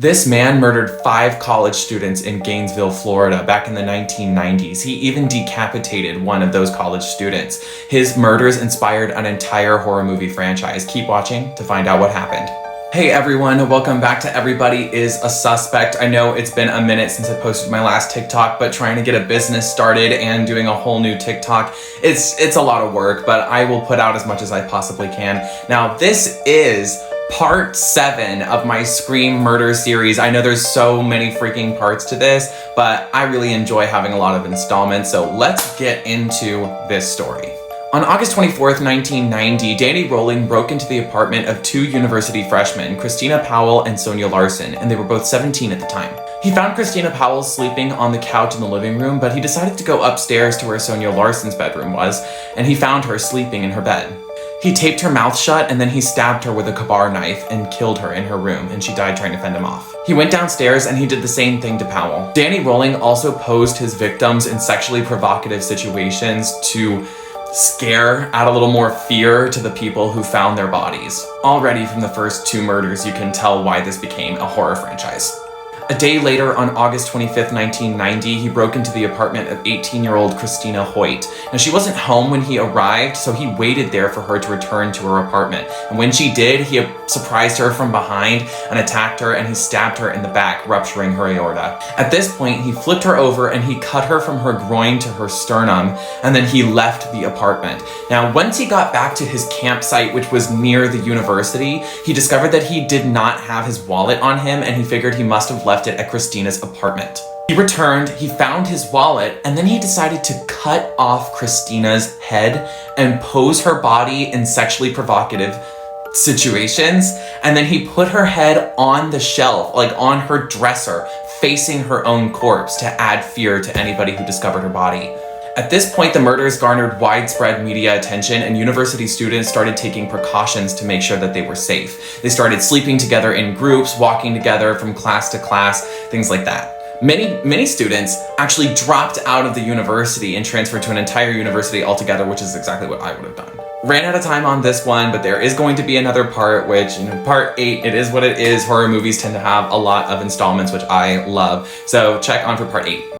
This man murdered 5 college students in Gainesville, Florida back in the 1990s. He even decapitated one of those college students. His murders inspired an entire horror movie franchise. Keep watching to find out what happened. Hey everyone, welcome back to Everybody is a Suspect. I know it's been a minute since I posted my last TikTok, but trying to get a business started and doing a whole new TikTok, it's a lot of work, but I will put out as much as I possibly can. Now, this is part 7 of my Scream murder series. I know there's so many freaking parts to this, but I really enjoy having a lot of installments, so let's get into this story. On August 24th, 1990, Danny Rolling broke into the apartment of 2 university freshmen, Christina Powell and Sonia Larson, and they were both 17 at the time. He found Christina Powell sleeping on the couch in the living room, but he decided to go upstairs to where Sonia Larson's bedroom was, and he found her sleeping in her bed. He taped her mouth shut and then he stabbed her with a kabar knife and killed her in her room, and she died trying to fend him off. He went downstairs and he did the same thing to Powell. Danny Rolling also posed his victims in sexually provocative situations to scare, add a little more fear to the people who found their bodies. Already from the first 2 murders, you can tell why this became a horror franchise. A day later, on August 25th, 1990, he broke into the apartment of 18-year-old Christina Hoyt. Now, she wasn't home when he arrived, so he waited there for her to return to her apartment. And when she did, he surprised her from behind and attacked her, and he stabbed her in the back, rupturing her aorta. At this point, he flipped her over and he cut her from her groin to her sternum, and then he left the apartment. Now, once he got back to his campsite, which was near the university, he discovered that he did not have his wallet on him, and he figured he must have left it at Christina's apartment. He returned, he found his wallet, and then he decided to cut off Christina's head and pose her body in sexually provocative situations, and then he put her head on the shelf, like on her dresser, facing her own corpse to add fear to anybody who discovered her body. At this point, the murders garnered widespread media attention, and university students started taking precautions to make sure that they were safe. They started sleeping together in groups, walking together from class to class, things like that. Many students actually dropped out of the university and transferred to an entire university altogether, which is exactly what I would have done. Ran out of time on this one, but there is going to be another part, which, part 8, it is what it is. Horror movies tend to have a lot of installments, which I love. So check on for part 8.